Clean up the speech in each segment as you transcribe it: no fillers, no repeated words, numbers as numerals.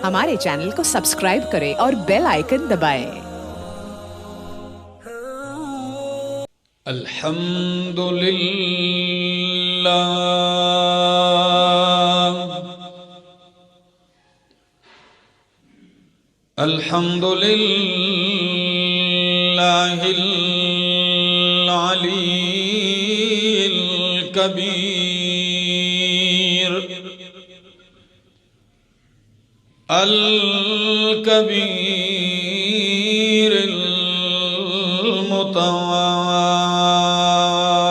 ہمارے چینل کو سبسکرائب کریں اور بیل آئیکن دبائیں۔ الحمد للہ الحمد للہ العلی الکبیر الکبیر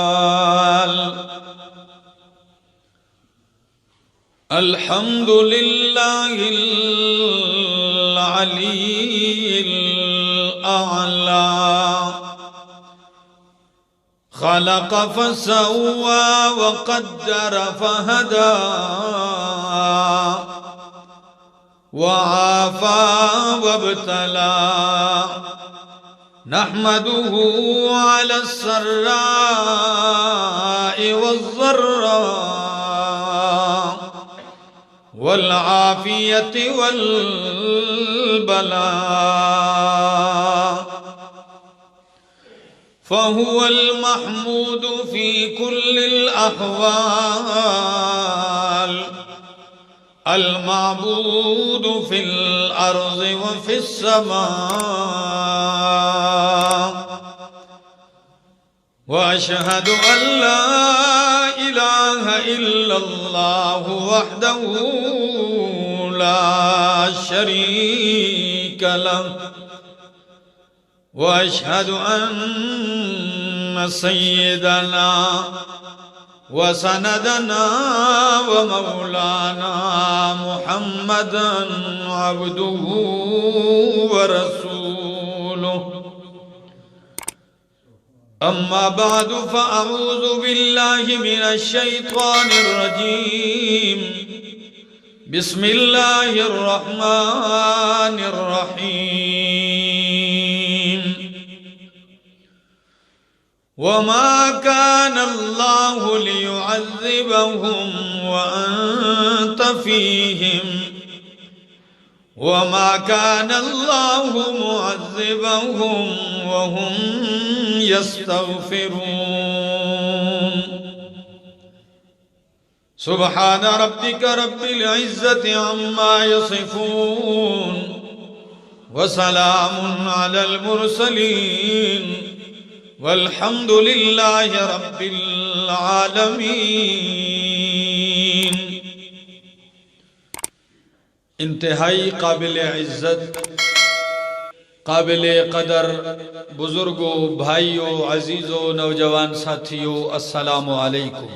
المتعال الحمد للہ العلی الاعلی خلق فسوى وقدر فهدى وعافى وابتلى نحمده على السراء والضراء والعافية والبلاء فهو المحمود في كل الأحوال المعبود في الأرض وفي السماء وأشهد أن لا إله إلا الله وحده لا شريك له وأشهد أن سيدنا وسندنا ومولانا محمدا عبده ورسوله أما بعد فأعوذ بالله من الشيطان الرجيم بسم الله الرحمن الرحيم وما كان الله ليعذبهم وأنت فيهم وما كان الله معذبهم وهم يستغفرون سبحان ربك رب العزة عما يصفون وسلام على المرسلين والحمد لله رب العالمين۔ انتہائی قابل عزت، قابل قدر بزرگوں، بھائیوں، عزیزوں، نوجوان ساتھیوں، السلام علیکم۔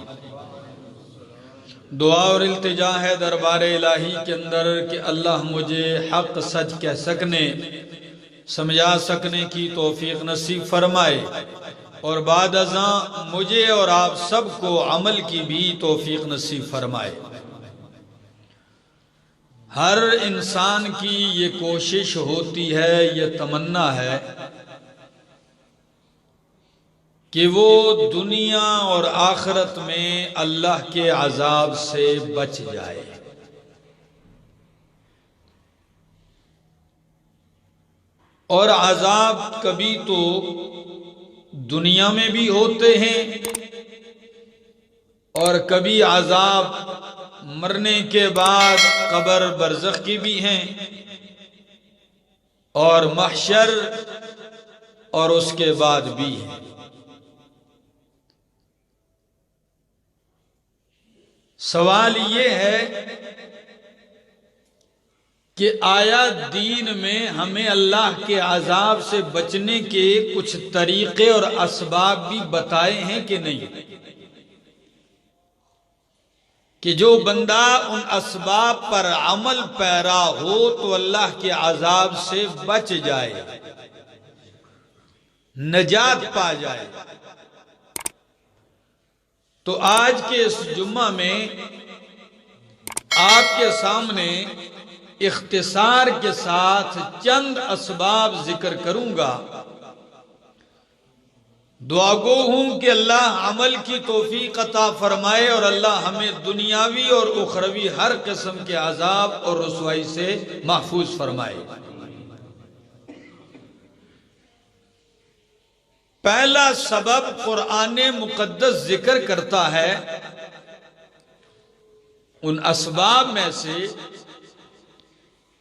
دعا اور التجا ہے دربار الہی کے اندر کہ اللہ مجھے حق سچ کہہ سکنے، سمجھا سکنے کی توفیق نصیب فرمائے، اور بعد ازاں مجھے اور آپ سب کو عمل کی بھی توفیق نصیب فرمائے۔ ہر انسان کی یہ کوشش ہوتی ہے، یہ تمنا ہے کہ وہ دنیا اور آخرت میں اللہ کے عذاب سے بچ جائے۔ اور عذاب کبھی تو دنیا میں بھی ہوتے ہیں اور کبھی عذاب مرنے کے بعد قبر برزخ کی بھی ہیں، اور محشر اور اس کے بعد بھی ہیں۔ سوال یہ ہے کہ آیا دین میں ہمیں اللہ کے عذاب سے بچنے کے کچھ طریقے اور اسباب بھی بتائے ہیں کہ نہیں، کہ جو بندہ ان اسباب پر عمل پیرا ہو تو اللہ کے عذاب سے بچ جائے، نجات پا جائے۔ تو آج کے اس جمعہ میں آپ کے سامنے اختصار کے ساتھ چند اسباب ذکر کروں گا دعا گو ہوں کہ اللہ عمل کی توفیق عطا فرمائے اور اللہ ہمیں دنیاوی اور اخروی ہر قسم کے عذاب اور رسوائی سے محفوظ فرمائے۔ پہلا سبب قرآن مقدس ذکر کرتا ہے، ان اسباب میں سے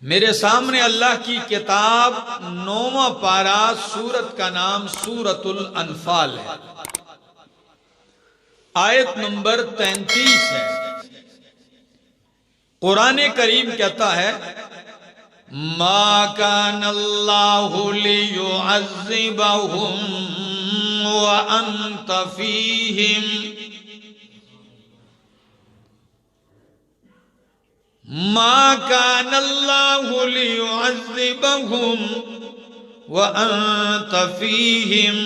میرے سامنے اللہ کی کتاب 9واں پارہ، سورت کا نام سورت الانفال ہے، آیت نمبر 33 ہے۔ قرآن کریم کہتا ہے ما کان اللہ لیعذبہم وانت فیہم ما کان اللہ لیعذبہم وانت فیہم،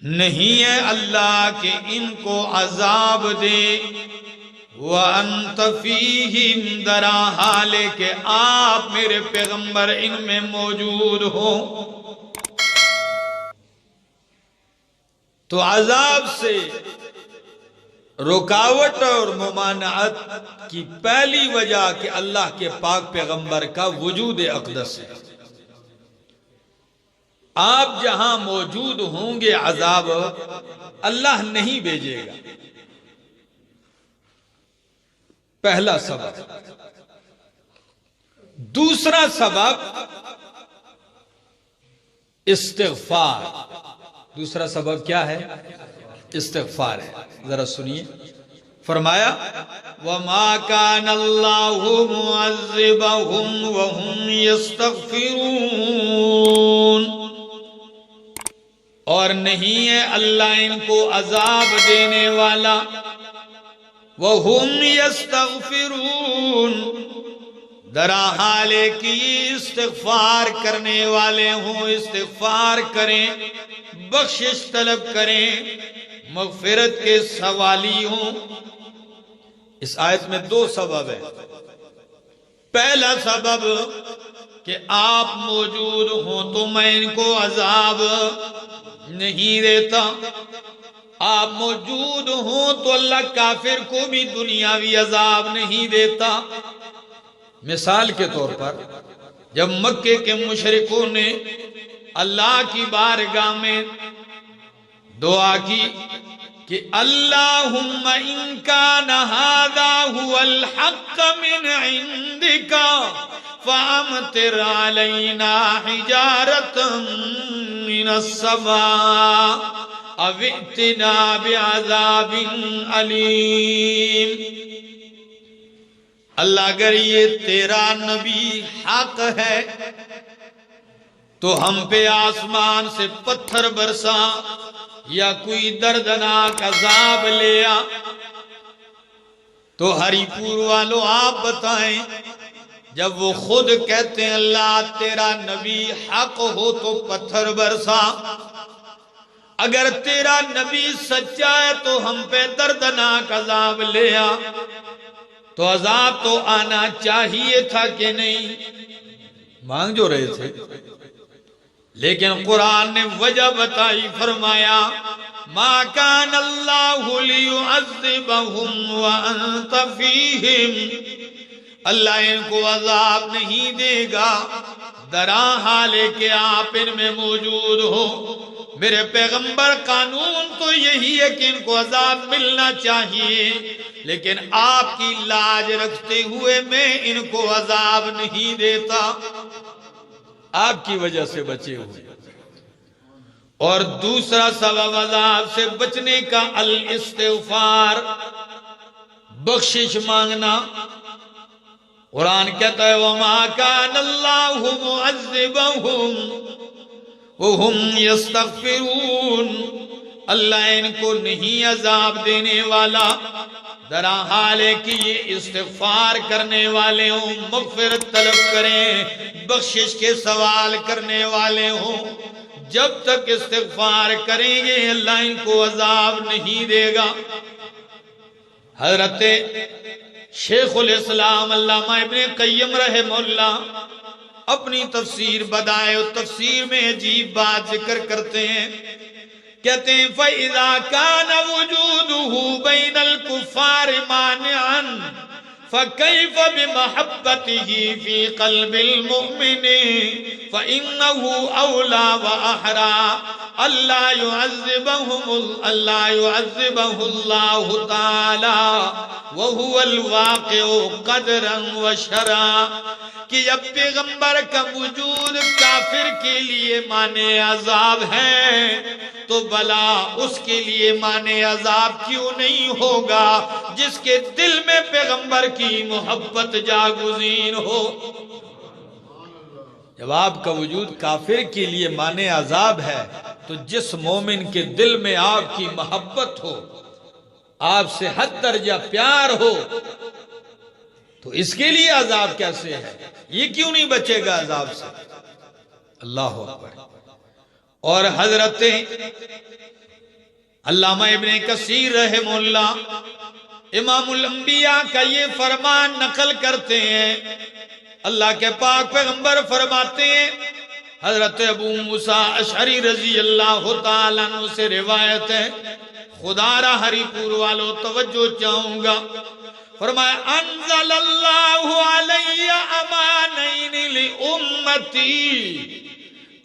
نہیں ہے اللہ کہ ان کو عذاب دے، وَأَنْتَ فِيهِمْ درا حالے کہ آپ میرے پیغمبر ان میں موجود ہو۔ تو عذاب سے رکاوٹ اور ممانعت کی پہلی وجہ کہ اللہ کے پاک پیغمبر کا وجود اقدس ہے۔ آپ جہاں موجود ہوں گے عذاب اللہ نہیں بھیجے گا، پہلا سبب۔ دوسرا سبب استغفار۔ دوسرا سبب کیا ہے؟ استغفار ہے۔ ذرا سنیے، فرمایا وَمَا كَانَ اللَّهُ مُعَذِّبَهُمْ وَهُمْ يَسْتَغْفِرُونَ، اور نہیں ہے اللہ ان کو عذاب دینے والا، وَهُمْ يَسْتَغْفِرُونَ درا حالے کی استغفار کرنے والے ہوں، استغفار کریں، بخشش طلب کریں، مغفرت کے سوالی ہوں۔ اس آیت میں دو سبب ہیں۔ پہلا سبب کہ آپ موجود ہوں تو میں ان کو عذاب نہیں دیتا، آپ موجود ہوں تو اللہ کافر کو بھی دنیاوی عذاب نہیں دیتا۔ مثال کے طور پر جب مکے کے مشرکوں نے اللہ کی بارگاہ میں دعا کی کہ اللہم ان کان ھذا ھو الحق من عندک فامطر علینا حجارۃ من السماء او ائتنا بعذاب علیم، اللہ اگر یہ تیرا نبی حق ہے تو ہم پہ آسمان سے پتھر برسا یا کوئی دردناک عذاب لیا۔ تو ہری پور والوں آپ بتائیں، جب وہ خود کہتے ہیں اللہ تیرا نبی حق ہو تو پتھر برسا، اگر تیرا نبی سچا ہے تو ہم پہ دردناک عذاب لیا، تو عذاب تو آنا چاہیے تھا کہ نہیں؟ مانگ جو رہے تھے، لیکن قرآن نے وجہ بتائی، فرمایا ما کان اللہ لیعذبہم وانت فیہم، اللہ ان کو عذاب نہیں دے گا درا حالے کہ آپ ان میں موجود ہو۔ میرے پیغمبر قانون تو یہی ہے کہ ان کو عذاب ملنا چاہیے، لیکن آپ کی لاج رکھتے ہوئے میں ان کو عذاب نہیں دیتا، آپ کی وجہ سے بچے ہوئے۔ اور دوسرا سبب عذاب سے بچنے کا الاستغفار، بخشش مانگنا۔ قرآن کہتا ہے وَمَا كَانَ اللَّهُ مُعَذِّبَهُمْ وَهُمْ يَسْتَغْفِرُونَ، اللہ ان کو نہیں عذاب دینے والا درا حالے کہ یہ استغفار کرنے والے ہوں، مغفرت طلب کریں، بخشش کے سوال کرنے والے ہوں۔ جب تک استغفار کریں گے اللہ ان کو عذاب نہیں دے گا۔ حضرت شیخ الاسلام علامہ ابن قیم رحمہ اللہ اپنی تفسیر بدائع التفسیر میں عجیب بات ذکر کرتے ہیں، کہتے ہیں فَإِذَا كَانَ وُجُودُهُ بَيْنَ الْكُفَّارِ مَانِعًا فَكَيْفَ بِمَحَبَّتِهِ فِي قَلْبِ الْمُؤْمِنِ فَإِنَّهُ أَوْلَى وَأَحْرَى أَلَّا يُعَذِّبَهُ اللَّهُ تَعَالَى وَهُوَ الْوَاقِعُ قَدْرًا وَشَرًعًا کہ جب پیغمبر کا وجود کافر کے لیے مانع عذاب ہے تو بلا اس کے لیے مانع عذاب کیوں نہیں ہوگا جس کے دل میں پیغمبر کی محبت جاگزین ہو۔ جب آپ کا وجود کافر کے لیے مانع عذاب ہے تو جس مومن کے دل میں آپ کی محبت ہو، آپ سے حد درجہ پیار ہو، تو اس کے لیے عذاب کیسے ہے؟ یہ کیوں نہیں بچے گا عذاب سے؟ اللہ اکبر۔ اور حضرت علامہ ابن کثیر رحمہ اللہ امام الانبیاء کا یہ فرمان نقل کرتے ہیں۔ اللہ کے پاک پیغمبر فرماتے ہیں، حضرت ابو موسیٰ اشعری رضی اللہ تعالیٰ عنہ سے روایت ہے، خدا را ہری پور والو توجہ چاہوں گا، فرمایا انزل اللہ علی امانین لامتی،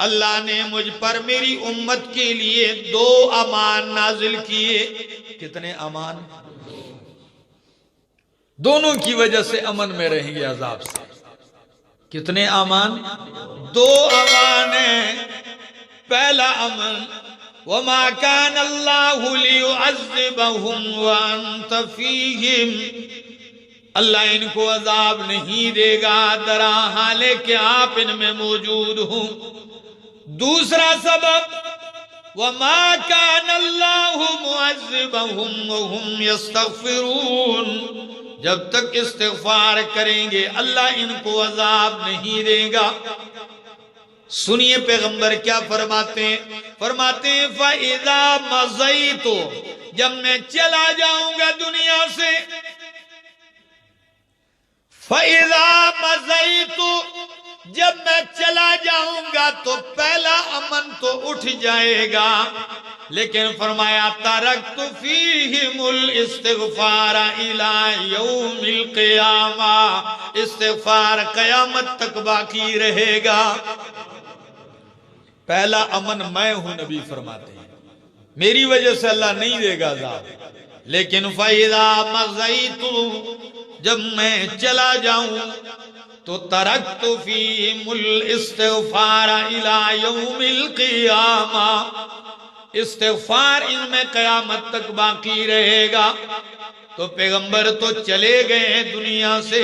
اللہ نے مجھ پر میری امت کے لیے 2 امان نازل کیے۔ کتنے امان؟ دونوں کی وجہ سے امن میں رہیں گے عذاب سے۔ کتنے امان؟ 2 امان ہیں۔ پہلا امن وَمَا كَانَ اللَّهُ لِيُعَذِّبَهُمْ وَأَنْتَ فِيهِمْ، اللہ ان کو عذاب نہیں دے گا درا حالے کہ آپ ان میں موجود ہوں۔ دوسرا سبب وَمَا كَانَ اللَّهُ مُعَذِّبَهُمْ وَهُمْ يَسْتَغْفِرُونَ، جب تک استغفار کریں گے اللہ ان کو عذاب نہیں دے گا۔ سنیے پیغمبر کیا فرماتے ہیں، فرماتے ہیں فَإِذَا مَضَيْتُ، جب میں چلا جاؤں گا دنیا سے، فَإِذَا مَضَيْتُ، جب میں چلا جاؤں گا تو پہلا امن تو اٹھ جائے گا، لیکن فرمایا تَرَكْتُ فِيهِمُ الْإِسْتِغْفَارَ إِلَى يَوْمِ الْقِيَامَةِ، استغفار قیامت تک باقی رہے گا۔ پہلا امن میں ہوں، نبی فرماتے ہیں، میری وجہ سے اللہ نہیں دے گا عذاب، لیکن فَإِذَا مَضَيْتُ، جب میں چلا جاؤں تو تَرَكْتُ فِيهِمُ الْإِسْتِغْفَارَ إِلَى يَوْمِ الْقِيَامَةِ، استغفار ان میں قیامت تک باقی رہے گا۔ تو پیغمبر تو چلے گئے ہیں دنیا سے،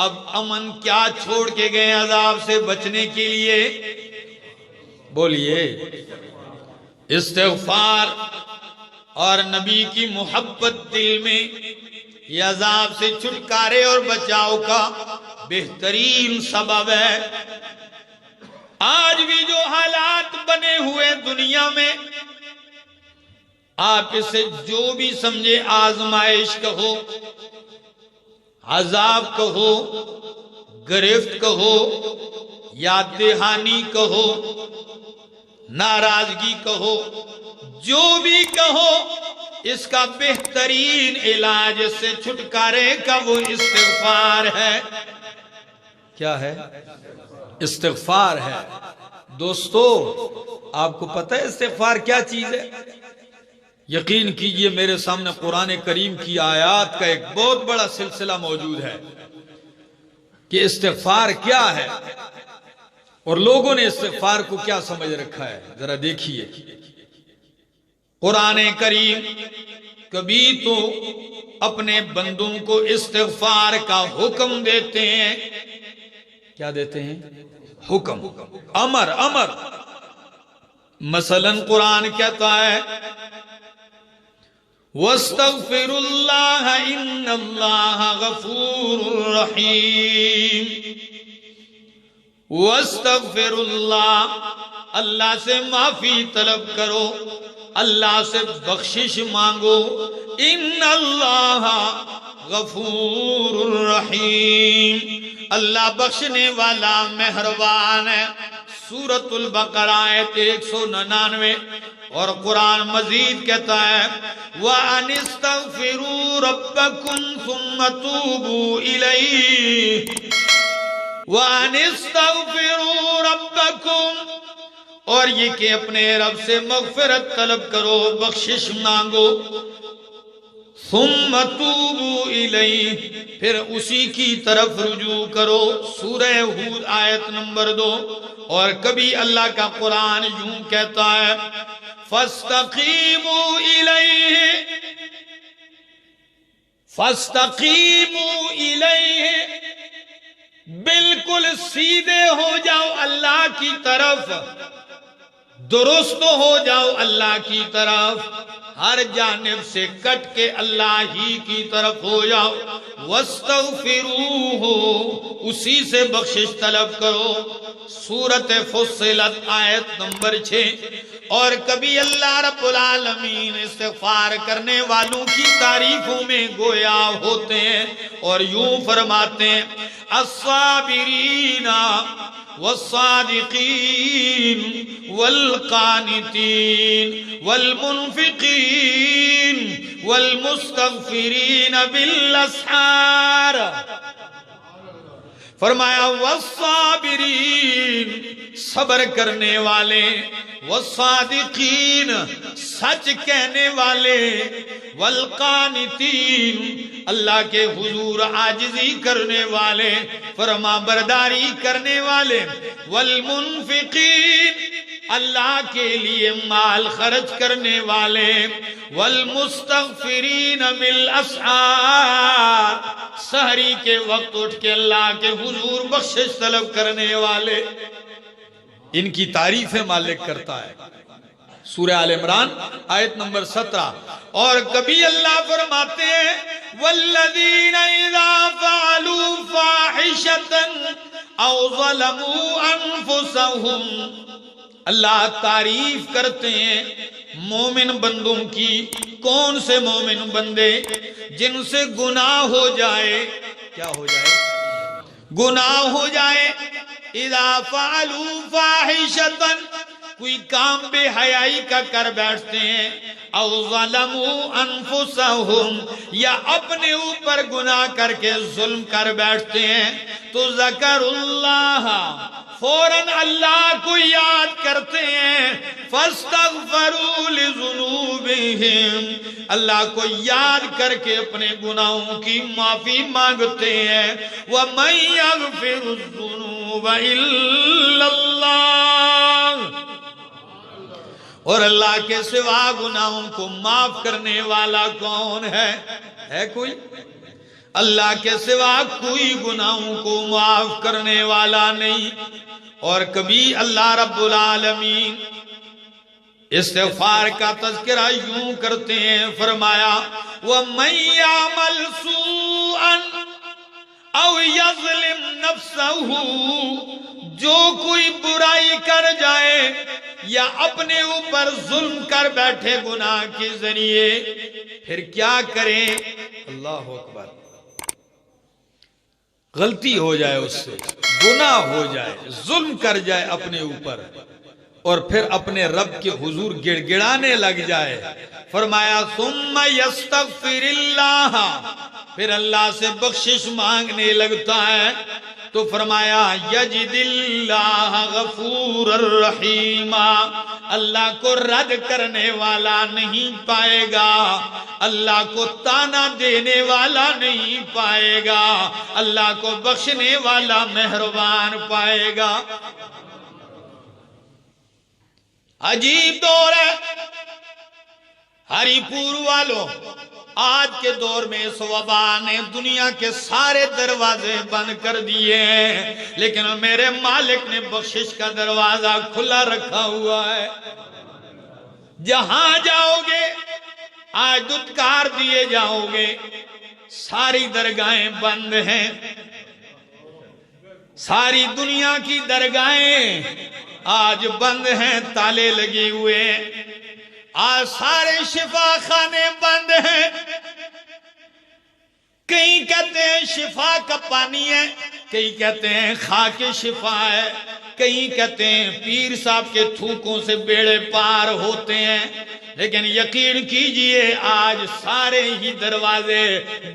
اب امن کیا چھوڑ کے گئے عذاب سے بچنے کے لیے؟ بولیے استغفار اور نبی کی محبت دل میں، یہ عذاب سے چھٹکارے اور بچاؤ کا بہترین سبب ہے۔ آج بھی جو حالات بنے ہوئے دنیا میں، آپ اسے جو بھی سمجھے، آزمائش کہو، عذاب کہو، گرفت کہو، یاد دہانی کہو، ناراضگی کہو، جو بھی کہو، اس کا بہترین علاج اس سے چھٹکارے کا وہ استغفار ہے۔ کیا ہے؟ استغفار ہے۔ دوستو آپ کو پتہ ہے استغفار کیا چیز ہے؟ یقین کیجئے میرے سامنے قرآن کریم کی آیات کا ایک بہت بڑا سلسلہ موجود ہے کہ استغفار کیا ہے اور لوگوں نے استغفار کو کیا سمجھ رکھا ہے۔ ذرا دیکھیے، قرآن کریم کبھی تو اپنے بندوں کو استغفار کا حکم دیتے ہیں۔ کیا دیتے ہیں؟ حکم، امر۔ مثلا قرآن کہتا ہے وَاسْتَغْفِرُوا اللَّهَ إِنَّ اللَّهَ غَفُورٌ رَحِيمٌ، وَاسْتَغْفِرُوا اللَّهَ، اللہ سے معافی طلب کرو، اللہ سے بخشش مانگو، إِنَّ اللَّهَ غَفُورٌ رَحِيمٌ، اللہ بخشنے والا مہربان ہے۔ سورۃ البقرہ آیت 199، اور قرآن مزید کہتا ہے وَأَنِ اسْتَغْفِرُوا رَبَّكُمْ ثُمَّ تُوبُوا إِلَيْهِ وَأَنِ اسْتَغْفِرُوا رَبَّكُمْ، اور یہ کہ اپنے رب سے مغفرت طلب کرو، بخشش مانگو، ثُمَّ تُوبُوا إِلَيْهِ، پھر اسی کی طرف رجوع کرو۔ سورہ ہود آیت نمبر 2۔ اور کبھی اللہ کا قرآن یوں کہتا ہے فَاسْتَقِیمُوا إِلَيْهِ فَاسْتَقِیمُوا إِلَيْهِ، بالکل سیدھے ہو جاؤ اللہ کی طرف، درست ہو جاؤ اللہ کی طرف، ہر جانب سے کٹ کے اللہ ہی کی طرف ہو جاؤ، وَاسْتَغْفِرُوهُ، اسی سے بخشش طلب کرو۔ سورۃ فصلت آیت نمبر 6۔ اور کبھی اللہ رب العالمین استغفار کرنے والوں کی تعریفوں میں گویا ہوتے ہیں اور یوں فرماتے ہیں الصابرین والصادقین والقانتین والمنفقین والمستغفرین بالاسحار۔ فرمایا والصابرین، صبر کرنے والے، والصادقین، سچ کہنے والے، والقانتین، اللہ کے حضور عاجزی کرنے والے، فرما برداری کرنے والے، والمنفقین، اللہ کے لیے مال خرچ کرنے والے، والمستغفرین بالاسحار، سحری کے وقت اٹھ کے اللہ کے حضور بخشش طلب کرنے والے۔ ان کی تعریفیں مالک کرتا ہے۔ سورہ آل عمران آیت نمبر 17۔ اور کبھی اللہ فرماتے ہیں والذین اذا فعلوا فاحشۃ او ظلموا انفسهم، اللہ تعریف کرتے ہیں مومن بندوں کی۔ کون سے مومن بندے؟ جن سے گناہ ہو جائے، کیا ہو جائے؟ گناہ ہو جائے۔ اذا فعلوا فاحشۃ، کوئی کام بے حیائی کا کر بیٹھتے ہیں، او ظلموا انفسهم، یا اپنے اوپر گناہ کر کے ظلم کر بیٹھتے ہیں، تو ذکر اللہ، فوراً اللہ کو یاد کرتے ہیں، فاستغفروا لذنوبہم، اللہ کو یاد کر کے اپنے گناہوں کی معافی مانگتے ہیں۔ وَمَن يَغْفِرُ الذُّنُوبَ إِلَّا اللَّهُ، اور اللہ کے سوا گناہوں کو معاف کرنے والا کون ہے؟ ہے کوئی؟ اللہ کے سوا کوئی گناہوں کو معاف کرنے والا نہیں۔ اور کبھی اللہ رب العالمین استغفار کا تذکرہ یوں کرتے ہیں، فرمایا وَمَن يَعْمَلْ سُوءًا اَوْ يَظْلِمْ نَفْسَهُ، جو کوئی برائی کر جائے یا اپنے اوپر ظلم کر بیٹھے گناہ کے ذریعے، پھر کیا کریں؟ اللہ اکبر، غلطی ہو جائے، اس سے گناہ ہو جائے، ظلم کر جائے اپنے اوپر، اور پھر اپنے رب کے حضور گڑ گڑانے لگ جائے، فرمایا ثم یستغفر اللہ، پھر اللہ سے بخشش مانگنے لگتا ہے، تو فرمایا یجد اللہ غفور الرحیم، اللہ کو رد کرنے والا نہیں پائے گا، اللہ کو تانا دینے والا نہیں پائے گا، اللہ کو بخشنے والا مہربان پائے گا۔ عجیب دور ہے ہری پور والوں، آج کے دور میں اس وبا نے دنیا کے سارے دروازے بند کر دیے ہیں، لیکن میرے مالک نے بخشش کا دروازہ کھلا رکھا ہوا ہے۔ جہاں جاؤ گے آج دھتکار دیے جاؤ گے، ساری درگاہیں بند ہیں، ساری دنیا کی درگاہیں آج بند ہیں، تالے لگے ہوئے ہیں، آج سارے شفا خانے بند ہیں۔ کئی کہتے ہیں شفا کا پانی ہے، کئی کہتے ہیں خاک شفا ہے، کہیں کہتے ہیں پیر صاحب کے تھوکوں سے بیڑے پار ہوتے ہیں، لیکن یقین کیجئے آج سارے ہی دروازے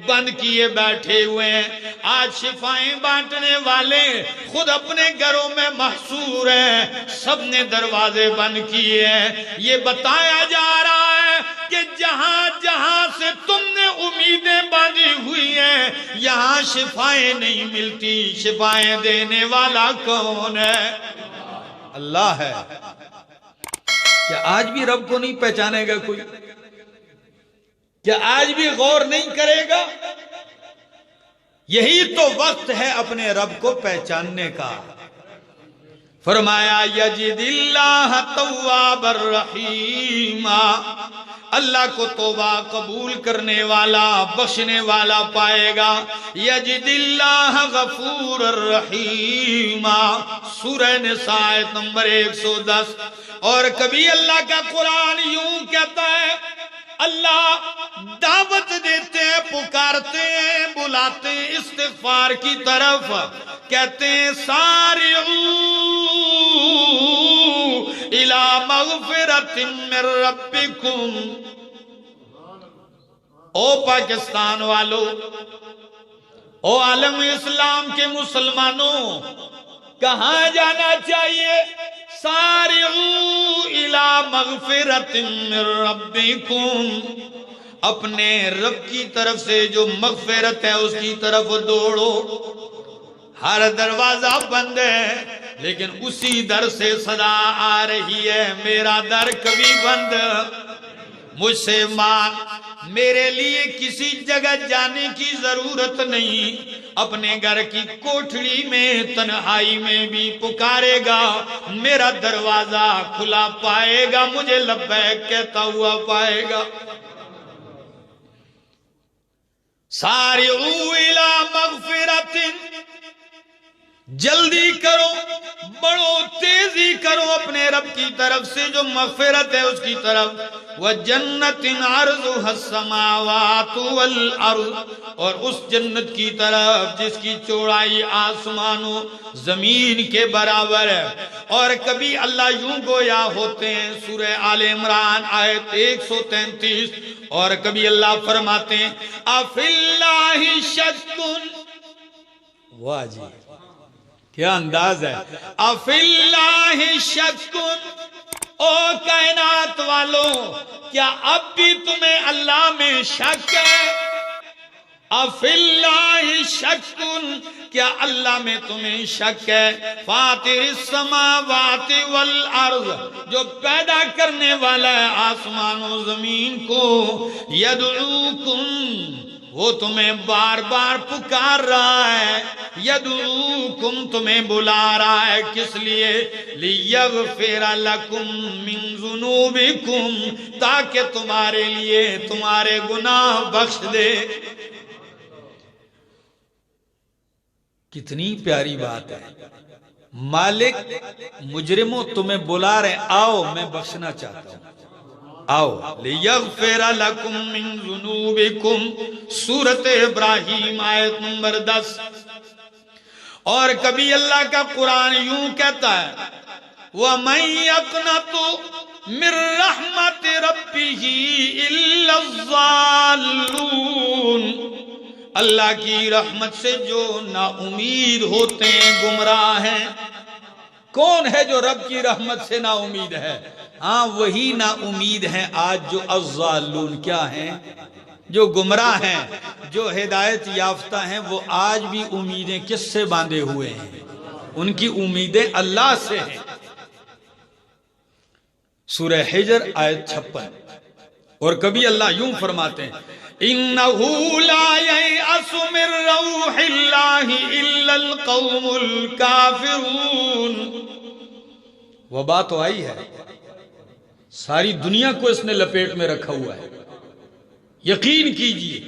بند کیے بیٹھے ہوئے ہیں۔ آج شفائیں بانٹنے والے خود اپنے گھروں میں محصور ہیں، سب نے دروازے بند کیے ہیں۔ یہ بتایا جا رہا ہے کہ جہاں جہاں سے تم نے امیدیں باندھی ہوئی ہیں، یہاں شفائیں نہیں ملتی۔ شفائیں دینے والا کون ہے؟ اللہ ہے۔ کیا آج بھی رب کو نہیں پہچانے گا کوئی؟ کیا آج بھی غور نہیں کرے گا؟ یہی تو وقت ہے اپنے رب کو پہچاننے کا۔ فرمایا یجد اللہ تواب الرحیم، اللہ کو توبہ قبول کرنے والا بخشنے والا پائے گا۔ یجد اللہ غفور الرحیم، سورہ نساء آیت نمبر 110۔ اور کبھی اللہ کا قرآن یوں کہتا ہے، اللہ دعوت دیتے ہیں، پکارتے ہیں، بلاتے ہیں استغفار کی طرف، کہتے ہیں سارعوا الی مغفرۃ من ربکم۔ او پاکستان والو، او عالم اسلام کے مسلمانوں، کہاں جانا چاہیے؟ سارعوا الی مغفرۃ من ربکم، اپنے رب کی طرف سے جو مغفرت ہے اس کی طرف دوڑو۔ ہر دروازہ بند ہے لیکن اسی در سے صدا آ رہی ہے، میرا در کبھی بند مجھ سے مانگ، میرے لیے کسی جگہ جانے کی ضرورت نہیں، اپنے گھر کی کوٹھڑی میں تنہائی میں بھی پکارے گا، میرا دروازہ کھلا پائے گا، مجھے لبیک کہتا ہوا پائے گا۔ سارعوا الی مغفرۃ، جلدی کرو، بڑو تیزی کرو اپنے رب کی طرف سے جو مغفرت ہے اس کی طرف۔ وَجَنَّةٍ عَرْضُهَا السَّمَاوَاتُ وَالْأَرْضُ، اور اس جنت کی طرف جس کی چوڑائی آسمانوں زمین کے برابر ہے۔ اور کبھی اللہ یوں گویا ہوتے ہیں، سورہ آل عمران آیت 133، اور کبھی اللہ فرماتے ہیں اَفِي اللَّهِ شَكٌّ، واہ جی کیا انداز ہے، اَفِي اللَّهِ شَكٌّ، او کائنات والوں کیا اب بھی تمہیں اللہ میں شک ہے؟ اَفِي اللَّهِ شَكٌّ، کیا اللہ میں تمہیں شک ہے؟ فاطر السماوات والارض، جو پیدا کرنے والا ہے آسمان و زمین کو، یدعوکم، وہ تمہیں بار بار پکار رہا ہے، یدعوکم، تمہیں بلا رہا ہے، کس لیے؟ لیغفر لکم من ذنوبکم، تاکہ تمہارے لیے تمہارے گناہ بخش دے۔ کتنی پیاری بات ہے، مالک مجرموں تمہیں بلا رہے، آؤ میں بخشنا چاہتا ہوں، آؤ۔ لیغفر لکم من ذنوبکم، سورۃ ابراہیم آیت نمبر 10۔ اور کبھی اللہ کا قرآن یوں کہتا ہے وَمَن يَقْنَطُ مِن رَحْمَتِ رَبِّهِ إِلَّا الضَّالُّونَ، اللہ کی رحمت سے جو نا امید ہوتے ہیں گمراہ ہیں۔ کون ہے جو رب کی رحمت سے نا امید ہے؟ ہاں وہی نا امید ہیں آج جو الضالون، کیا ہیں؟ جو گمراہ ہیں، جو ہدایت یافتہ ہیں، وہ آج بھی امیدیں کس سے باندھے ہوئے ہیں؟ ان کی امیدیں اللہ سے ہیں۔ سورہ حجر آیت 56۔ اور کبھی اللہ یوں فرماتے ہیں اِنَّهُ لَا يَيْأَسُ مِن رَّوْحِ اللَّهِ إِلَّا الْقَوْمُ الْكَافِرُونَ۔ وبا تو آئی ہے، ساری دنیا کو اس نے لپیٹ میں رکھا ہوا ہے۔ یقین کیجئے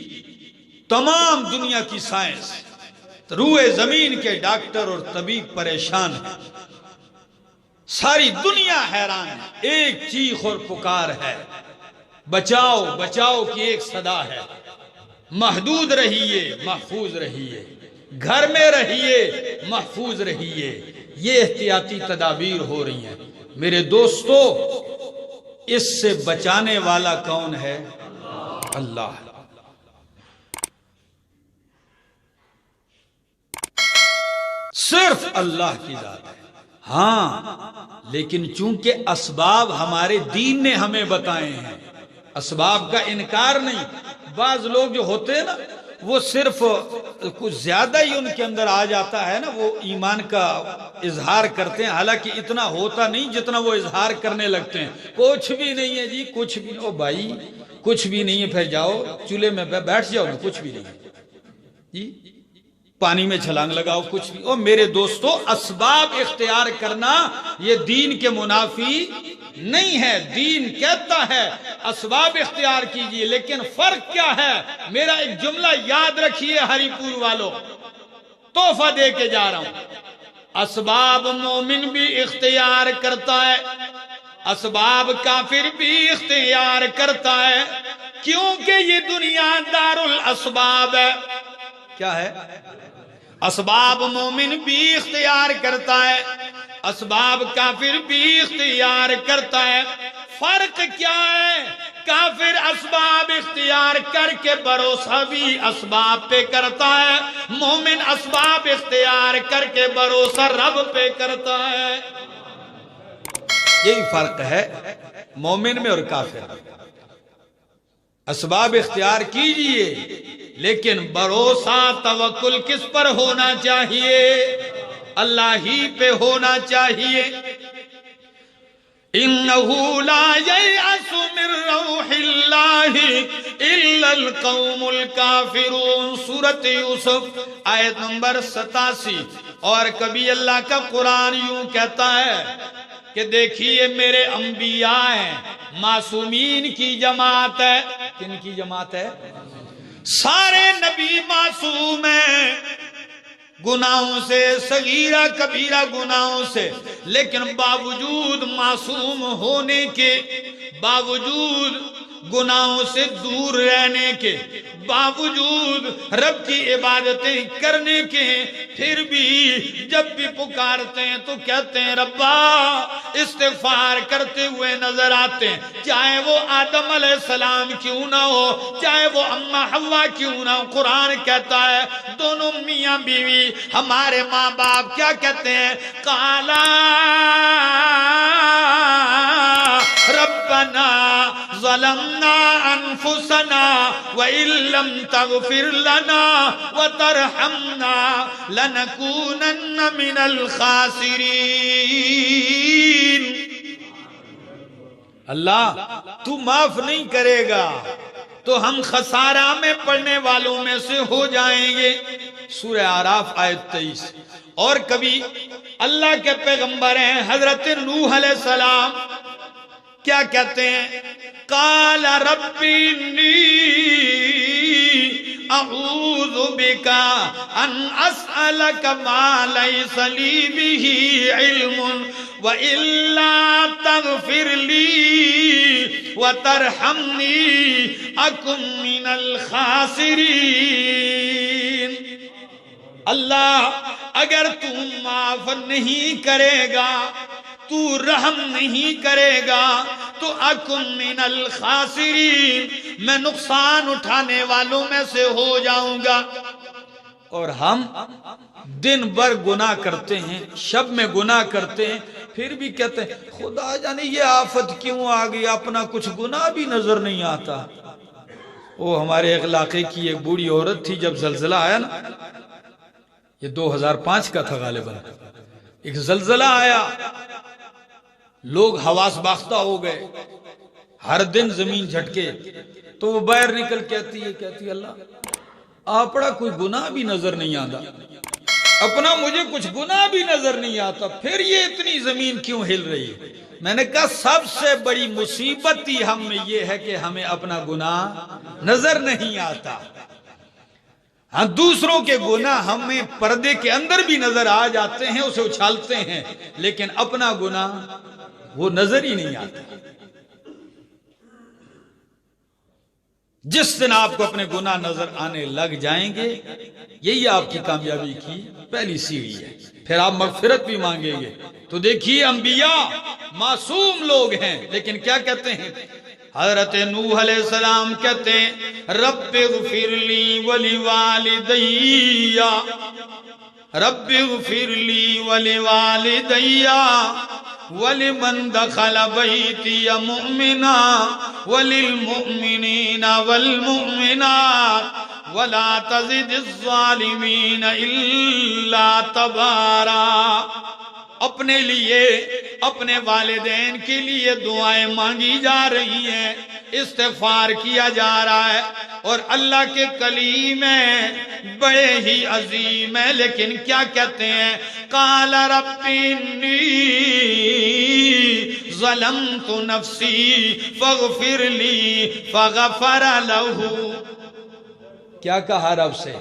تمام دنیا کی سائنس، روئے زمین کے ڈاکٹر اور طبیب پریشان ہیں، ساری دنیا حیران ہے، ایک چیخ اور پکار ہے، بچاؤ بچاؤ کی ایک صدا ہے۔ محدود رہیے، محفوظ رہیے، گھر میں رہیے، محفوظ رہیے، یہ احتیاطی تدابیر ہو رہی ہیں میرے دوستو۔ اس سے بچانے والا کون ہے؟ اللہ۔ صرف اللہ کی ذات ہے۔ ہاں لیکن چونکہ اسباب ہمارے دین نے ہمیں بتائے ہیں، اسباب کا انکار نہیں۔ بعض لوگ جو ہوتے ہیں نا وہ صرف کچھ زیادہ ہی ان کے اندر آ جاتا ہے نا، وہ ایمان کا اظہار کرتے ہیں، حالانکہ اتنا ہوتا نہیں جتنا وہ اظہار کرنے لگتے ہیں۔ کچھ بھی نہیں ہے جی، کچھ بھی۔ او بھائی کچھ بھی نہیں ہے، پھر جاؤ چولہے میں بیٹھ جاؤ نا، کچھ بھی نہیں ہے جی، پانی میں چھلانگ لگاؤ، کچھ بھی۔ او میرے دوستو، اسباب اختیار کرنا یہ دین کے منافی نہیں ہے۔ دین کہتا ہے اسباب اختیار کیجئے، لیکن فرق کیا ہے؟ میرا ایک جملہ یاد رکھیے ہری پور والوں، تحفہ دے کے جا رہا ہوں۔ اسباب مومن بھی اختیار کرتا ہے، اسباب کافر بھی اختیار کرتا ہے، کیونکہ یہ دنیا دار الاسباب ہے۔ کیا ہے؟ اسباب مومن بھی اختیار کرتا ہے، اسباب کافر بھی اختیار کرتا ہے۔ فرق کیا ہے؟ کافر اسباب اختیار کر کے بھروسہ بھی اسباب پہ کرتا ہے، مومن اسباب اختیار کر کے بھروسہ رب پہ کرتا ہے۔ یہی فرق ہے مومن میں اور کافر میں۔ اسباب اختیار کیجئے لیکن بھروسہ توکل کس پر ہونا چاہیے؟ اللہ ہی پہ ہونا چاہیے۔ إِنَّهُ لَا يَيْأَسُ مِن رَّوْحِ اللَّهِ إِلَّا الْقَوْمُ الْكَافِرُونَ، سورۃ یوسف آیت نمبر 87۔ اور کبھی اللہ کا قرآن یوں کہتا ہے کہ دیکھیے میرے انبیاء ہیں، معصومین کی جماعت ہے۔ کن کی جماعت ہے؟ سارے نبی معصوم ہیں گناہوں سے، صغیرہ کبیرہ گناہوں سے، لیکن باوجود معصوم ہونے کے، باوجود گناہوں سے دور رہنے کے، باوجود رب کی عبادتیں کرنے کے، پھر بھی جب بھی پکارتے ہیں تو کہتے ہیں ربا، استغفار کرتے ہوئے نظر آتے ہیں، چاہے وہ آدم علیہ السلام کیوں نہ ہو، چاہے وہ اماں حوا کیوں نہ ہو۔ قرآن کہتا ہے دونوں میاں بیوی، ہمارے ماں باپ کیا کہتے ہیں؟ قالا ربنا ظلمنا انفسنا وان لم تغفر لنا وترحمنا لنكونن من الخاسرین۔ اللہ تو معاف نہیں کرے گا تو ہم خسارہ میں پڑنے والوں میں سے ہو جائیں گے۔ سورہ اعراف آیت 23۔ اور کبھی اللہ کے پیغمبر ہیں حضرت نوح علیہ السلام، کیا کہتے ہیں؟ قال رب انی اعوذ بک ان اسألک ما لیس لی بہ علم والا تغفر لی وترحمنی اکن من الخاسرین۔ اللہ اگر تو معاف نہیں کرے گا، تو رحم نہیں کرے گا تو اکن من الخاسرین، میں نقصان اٹھانے والوں میں سے ہو جاؤں گا۔ اور ہم دن بھر گناہ کرتے ہیں، شب میں گناہ کرتے ہیں، پھر بھی کہتے ہیں خدا جانے یہ آفت کیوں آ گئی، اپنا کچھ گناہ بھی نظر نہیں آتا۔ وہ ہمارے علاقے کی ایک بوڑھی عورت تھی، جب زلزلہ آیا نا، یہ 2005 کا تھا غالباً، ایک زلزلہ آیا، لوگ حواس باختہ ہو گئے، ہر دن زمین جھٹکے، تو وہ باہر نکل کہتی ہے اللہ اپنا کوئی گناہ بھی نظر نہیں آتا، اپنا مجھے کچھ گناہ بھی نظر نہیں آتا، پھر یہ اتنی زمین کیوں ہل رہی ہے؟ میں نے کہا سب سے بڑی مصیبت ہی ہم میں یہ ہے کہ ہمیں اپنا گناہ نظر نہیں آتا۔ ہاں دوسروں کے گناہ ہمیں پردے کے اندر بھی نظر آ جاتے ہیں، اسے اچھالتے ہیں، لیکن اپنا گناہ وہ نظر ہی نہیں آتا۔ جس دن آپ کو اپنے گناہ نظر آنے لگ جائیں گے، یہی آپ کی کامیابی کی پہلی سیڑھی ہے، پھر آپ مغفرت بھی مانگیں گے۔ تو دیکھیے انبیاء معصوم لوگ ہیں، لیکن کیا کہتے ہیں؟ حضرت نوح علیہ السلام کہتے ہیں رب اغفر لی ولوالدی، رب اغفر لی ولوالدی ولمن دخل بیتی مؤمنا وللمؤمنین والمؤمنات ولا تزد الظالمین الا تبارا۔ اپنے لیے، اپنے والدین کے لیے دعائیں مانگی جا رہی ہیں، استغفار کیا جا رہا ہے، اور اللہ کے کلیم ہیں، بڑے ہی عظیم ہیں، لیکن کیا کہتے ہیں؟ قال رب انی ظلمت نفسی فاغفر لی فغفر لہ۔ کیا کہا رب سے؟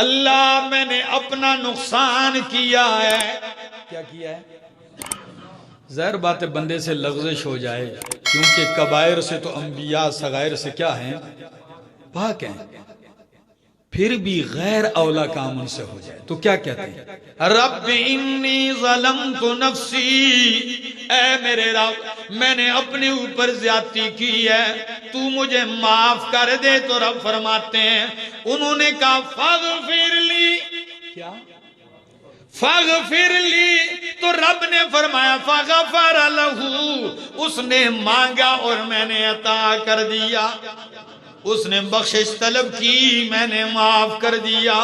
اللہ میں نے اپنا نقصان کیا ہے۔ کیا کیا ہے؟ ظاہر بات ہے بندے سے لغزش ہو جائے، کیونکہ کبائر سے تو انبیاء صغائر سے کیا ہیں؟ پاک ہیں، پھر بھی غیر اولا کام ان سے ہو جائے تو کیا کہتے ہیں؟ رب انی ظلمت نفسی، اے میرے رب میں نے اپنے اوپر زیادتی کی ہے، تو مجھے معاف کر دے۔ تو رب فرماتے ہیں، انہوں نے کہا فاغفر لی، کیا؟ فاغفر لی، تو رب نے فرمایا فغفر لہ، اس نے مانگا اور میں نے عطا کر دیا، اس نے بخشش طلب کی میں نے معاف کر دیا۔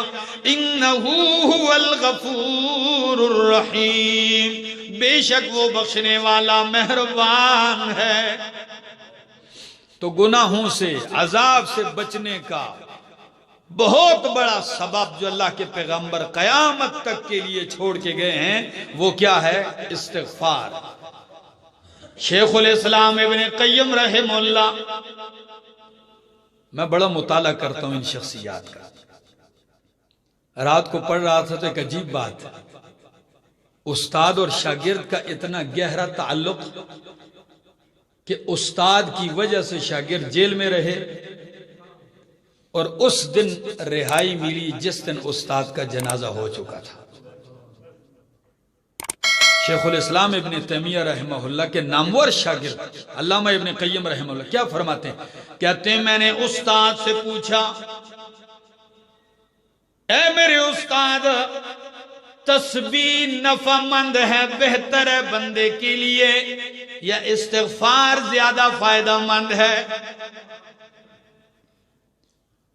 انہ هو الغفور الرحیم، بے شک وہ بخشنے والا مہربان ہے۔ تو گناہوں سے، عذاب سے بچنے کا بہت بڑا سبب جو اللہ کے پیغمبر قیامت تک کے لیے چھوڑ کے گئے ہیں، وہ کیا ہے؟ استغفار۔ شیخ الاسلام ابن قیم رحمہ اللہ، میں بڑا مطالعہ کرتا ہوں ان شخصیات کا، رات کو پڑھ رہا تھا تو ایک عجیب بات، استاد اور شاگرد کا اتنا گہرا تعلق کہ استاد کی وجہ سے شاگرد جیل میں رہے، اور اس دن رہائی ملی جس دن استاد کا جنازہ ہو چکا تھا۔ شیخ الاسلام ابن تیمیہ رحمہ اللہ کے نامور شاگرد علامہ ابن قیم رحمہ اللہ کیا فرماتے ہیں؟ کہتے ہیں میں نے استاد سے پوچھا، اے میرے استاد، تسبیح نفع مند ہے، بہتر ہے بندے کے لیے، یا استغفار زیادہ فائدہ مند ہے؟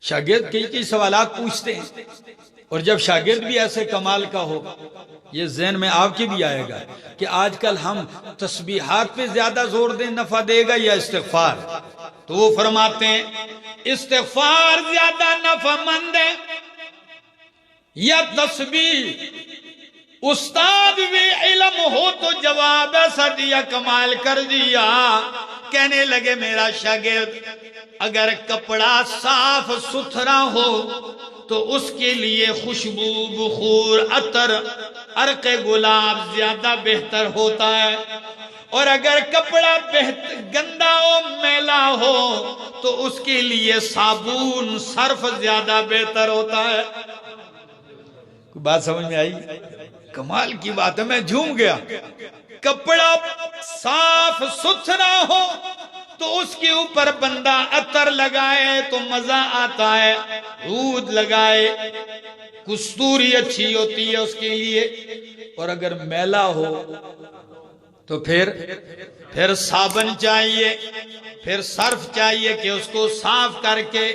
شاگرد کئی سوالات پوچھتے ہیں، اور جب شاگرد بھی ایسے کمال کا ہو، یہ ذہن میں آپ کے بھی آئے گا کہ آج کل ہم تسبیحات پہ زیادہ زور دیں، نفع دے گا یا استغفار؟ تو وہ فرماتے ہیں استغفار زیادہ نفع مند ہے یا تسبیح؟ استاد بھی علم ہو تو جواب ایسا دیا، کمال کر دیا۔ کہنے لگے میرا شاگرد اگر کپڑا صاف ستھرا ہو تو اس کے لیے خوشبو، بخور، عطر، عرق گلاب زیادہ بہتر ہوتا ہے، اور اگر کپڑا گندا ہو، میلا ہو، تو اس کے لیے صابن، صرف زیادہ بہتر ہوتا ہے۔ کوئی بات سمجھ میں آئی؟ کمال کی بات ہے، میں جھوم گیا۔ کپڑا صاف ستھرا ہو تو اس کے اوپر بندہ عطر لگائے تو مزہ آتا ہے، عود لگائے، کستوری اچھی ہوتی ہے اس کے لیے، اور اگر میلا ہو تو پھر صابن چاہیے، پھر صرف چاہیے کہ اس کو صاف کر کے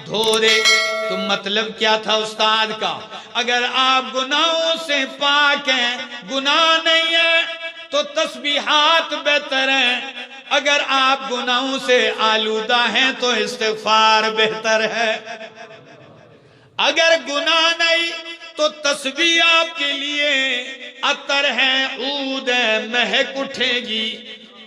دھو دے۔ تو مطلب کیا تھا استاد کا؟ اگر آپ گناہوں سے پاک ہیں، گناہ نہیں ہے، تو تسبیحات بہتر ہیں، اگر آپ گناہوں سے آلودہ ہیں تو استغفار بہتر ہے۔ اگر گناہ نہیں تو تسبیح آپ کے لیے عطر ہے، عود ہے، مہک اٹھے گی،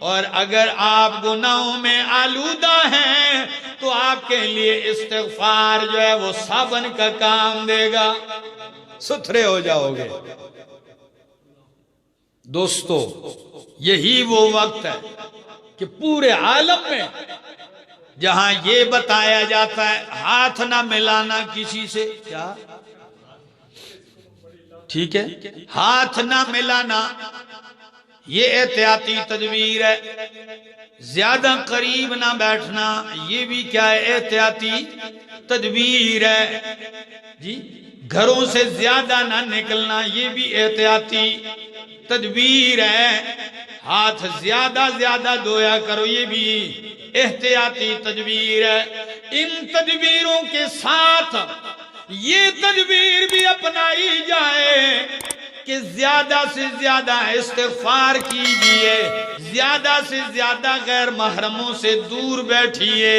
اور اگر آپ گناہوں میں آلودہ ہیں تو آپ کے لیے استغفار جو ہے وہ صابن کا کام دے گا، ستھرے ہو جاؤ گے۔ دوستو، یہی وہ وقت ہے کہ پورے عالم میں جہاں یہ بتایا جاتا ہے ہاتھ نہ ملانا کسی سے، کیا ٹھیک ہے، ہاتھ نہ ملانا یہ احتیاطی تدبیر ہے، زیادہ قریب نہ بیٹھنا یہ بھی کیا ہے، احتیاطی تدبیر ہے جی، گھروں سے زیادہ نہ نکلنا یہ بھی احتیاطی تدبیر ہے، ہاتھ زیادہ دھویا کرو یہ بھی احتیاطی تدبیر ہے۔ ان تدبیروں کے ساتھ یہ تدبیر بھی اپنائی جائے کہ زیادہ سے زیادہ استغفار کیجئے، زیادہ سے زیادہ غیر محرموں سے دور بیٹھیے،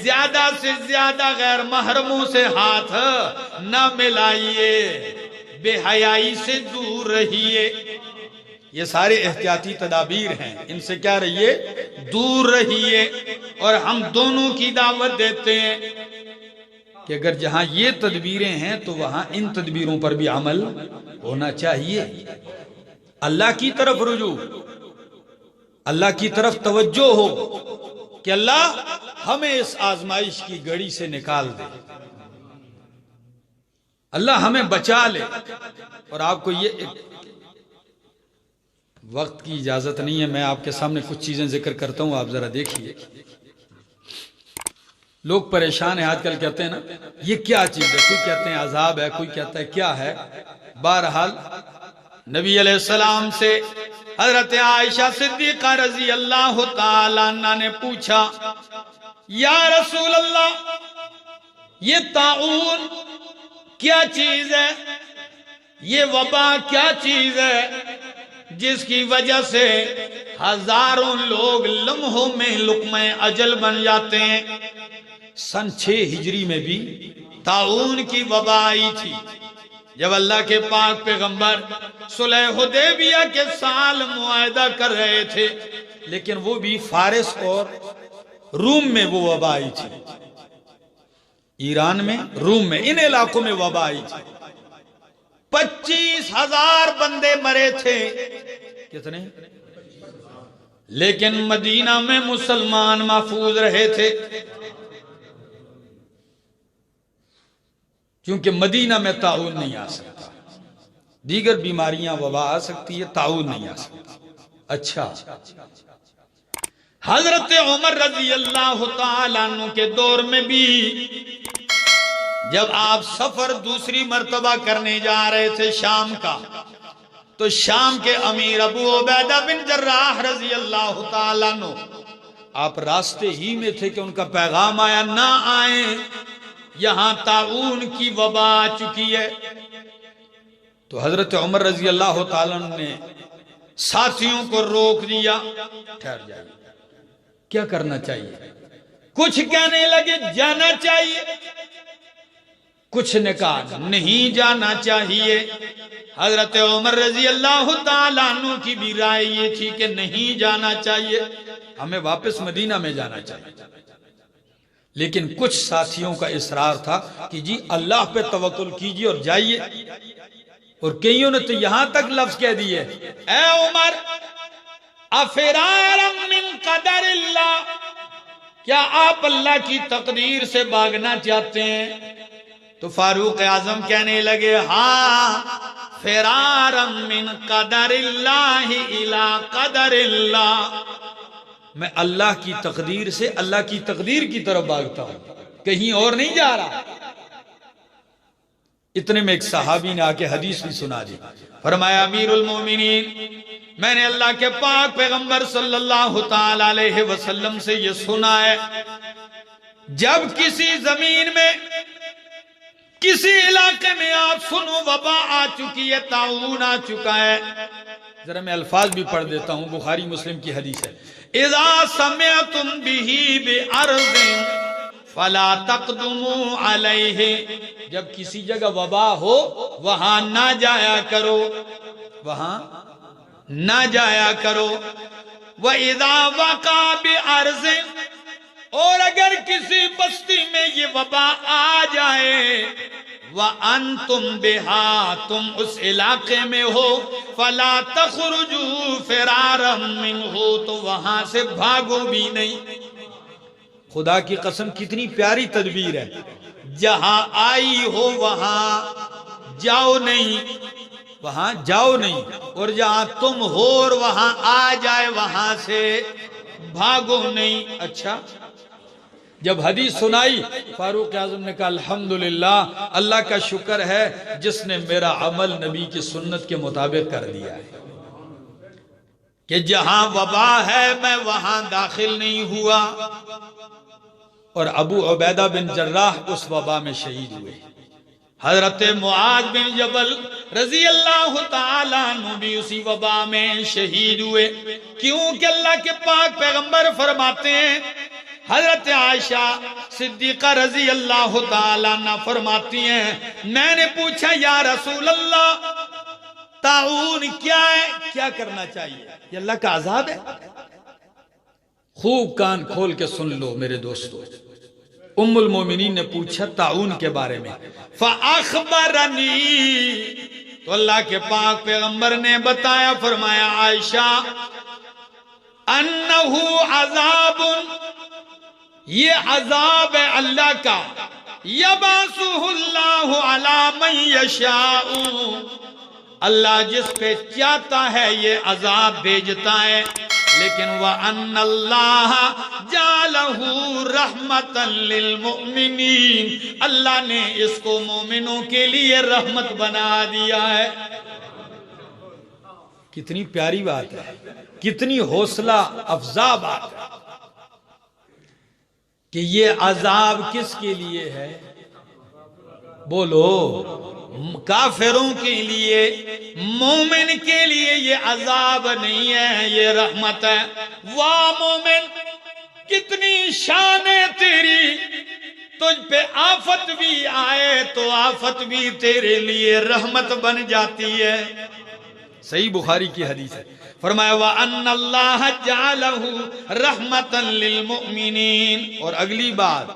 زیادہ سے زیادہ غیر محرموں سے ہاتھ نہ ملائیے، بے حیائی سے دور رہیے۔ یہ سارے احتیاطی تدابیر ہیں، ان سے کیا رہیے، دور رہیے۔ اور ہم دونوں کی دعوت دیتے ہیں کہ اگر جہاں یہ تدبیریں ہیں تو وہاں ان تدبیروں پر بھی عمل ہونا چاہیے۔ اللہ کی طرف رجوع، اللہ کی طرف توجہ ہو کہ اللہ ہمیں اس آزمائش کی گڑی سے نکال دے، اللہ ہمیں بچا لے۔ اور آپ کو یہ وقت کی اجازت نہیں ہے، میں آپ کے سامنے کچھ چیزیں ذکر کرتا ہوں، آپ ذرا دیکھیے۔ لوگ پریشان ہیں آج کل، کہتے ہیں نا یہ کیا چیز ہے، کوئی کہتے ہیں عذاب ہے، کوئی کہتا ہے کیا ہے۔ بہرحال نبی علیہ السلام سے حضرت عائشہ صدیقہ رضی اللہ تعالیٰ عنہ نے پوچھا، یا رسول اللہ یہ طاعون کیا چیز ہے، یہ وبا کیا چیز ہے جس کی وجہ سے ہزاروں لوگ لمحوں میں لقمہ اجل بن جاتے ہیں۔ سن 6 ہجری میں بھی طاعون کی وبا آئی تھی، جب اللہ کے پاک پیغمبر صلح حدیبیہ کے سال معاہدہ کر رہے تھے، لیکن وہ بھی فارس اور روم میں وہ وبا آئی تھی، ایران میں، روم میں، ان علاقوں میں وبا آئی تھی۔ 25,000 بندے مرے تھے، کتنے؟ لیکن مدینہ میں مسلمان محفوظ رہے تھے، کیونکہ مدینہ میں طاعون نہیں آ سکتا، دیگر بیماریاں وبا آ سکتی ہے، طاعون نہیں آ سکتا۔ اچھا، حضرت عمر رضی اللہ تعالیٰ عنہ کے دور میں بھی جب آپ سفر دوسری مرتبہ کرنے جا رہے تھے شام کا، تو شام کے امیر ابو عبیدہ بن جراح رضی اللہ تعالیٰ عنہ آپ راستے ہی میں تھے کہ ان کا پیغام آیا، نہ آئیں، یہاں طاعون کی وبا آ چکی ہے۔ تو حضرت عمر رضی اللہ تعالیٰ عنہ نے ساتھیوں کو روک دیا، ٹھہر جائیے، کیا کرنا چاہیے؟ کچھ کہنے لگے جانا چاہیے، کچھ نے کہا نہیں جانا چاہیے۔ حضرت عمر رضی اللہ تعالیٰ عنہ کی بھی رائے یہ تھی کہ نہیں جانا چاہیے، ہمیں واپس مدینہ میں جانا چاہیے۔ لیکن کچھ ساتھیوں کا اصرار تھا کہ جی اللہ پہ توکل کیجیے اور جائیے، اور کئیوں نے تو یہاں تک لفظ کہہ دیے، اے عمر افرارا من قدر اللہ، کیا آپ اللہ کی تقدیر سے بھاگنا چاہتے ہیں؟ تو فاروق اعظم کہنے لگے، ہاں فرارا من قدر اللہ الی قدر اللہ، میں اللہ کی تقدیر سے اللہ کی تقدیر کی طرف بھاگتا ہوں، کہیں اور نہیں جا رہا۔ اتنے میں ایک صحابی نے آ کے حدیث بھی سنا دی، فرمایا امیر المومنین میں نے اللہ کے پاک پیغمبر صلی اللہ تعالی علیہ وسلم سے یہ سنا ہے، جب کسی زمین میں کسی علاقے میں آپ سنو وبا آ چکی ہے، طاعون آ چکا ہے، ذرا میں الفاظ بھی پڑھ دیتا ہوں، بخاری مسلم کی حدیث ہے، اذا سمعتم به بارض فلا تقدموا علیہ، جب کسی جگہ وبا ہو وہاں نہ جایا کرو، وہاں نہ جایا کرو۔ وَإِذَا وَقَعَ بِأَرْضٍ، اور اگر کسی بستی میں یہ وبا آ جائے، وَأَنْتُمْ بِهَا، تم اس علاقے میں ہو، فَلَا تَخْرُجُوا فِرَارًا مِّنْهُ، تو وہاں سے بھاگو بھی نہیں۔ خدا کی قسم کتنی پیاری تدبیر ہے. جہاں آئی ہو وہاں جاؤ نہیں، وہاں جاؤ نہیں، اور جہاں تم ہو اور وہاں آ جائے وہاں سے بھاگو نہیں. اچھا، جب حدیث سنائی فاروق اعظم نے کہا الحمدللہ، اللہ کا شکر ہے جس نے میرا عمل نبی کی سنت کے مطابق کر دیا ہے کہ جہاں وبا ہے میں وہاں داخل نہیں ہوا. اور ابو عبیدہ بن جراح اس وبا میں شہید ہوئے. حضرت معاذ بن جبل رضی اللہ تعالیٰ عنہ بھی اسی وبا میں شہید ہوئے. کیونکہ اللہ کے پاک پیغمبر فرماتے ہیں، حضرت عائشہ صدیقہ رضی اللہ تعالیٰ عنہ فرماتی ہیں، میں نے پوچھا یا رسول اللہ طاعون کیا ہے، کیا کرنا چاہیے؟ یہ اللہ کا عذاب ہے؟ خوب کان کھول کے سن لو میرے دوستو. ام المومنین نے پوچھا طاعون کے بارے میں، فاخبرنی، تو اللہ کے پاک پیغمبر نے بتایا، فرمایا عائشہ انہو عذاب، یہ عذاب ہے اللہ کا، یبعثہ اللہ علی من یشاء، اللہ جس پہ چاہتا ہے یہ عذاب بھیجتا ہے. لیکن وَأَنَّ اللَّهَ جَعَلَهُ رَحْمَةً لِّلْمُؤْمِنِينَ، اللہ نے اس کو مومنوں کے لیے رحمت بنا دیا ہے. کتنی پیاری بات ہے، کتنی حوصلہ افزا بات ہے کہ یہ عذاب کس کے لیے ہے؟ بولو، کافروں کے لیے، مومن کے لیے یہ عذاب نہیں ہے، یہ رحمت ہے. واہ مومن، کتنی شان ہے تیری، تجھ پہ آفت بھی آئے تو آفت بھی تیرے لیے رحمت بن جاتی ہے. صحیح بخاری کی حدیث ہے. فرمایا وَأَنَّ اللَّهَ جَعَلَهُ رَحْمَةً لِّلْمُؤْمِنِينَ. اور اگلی بات،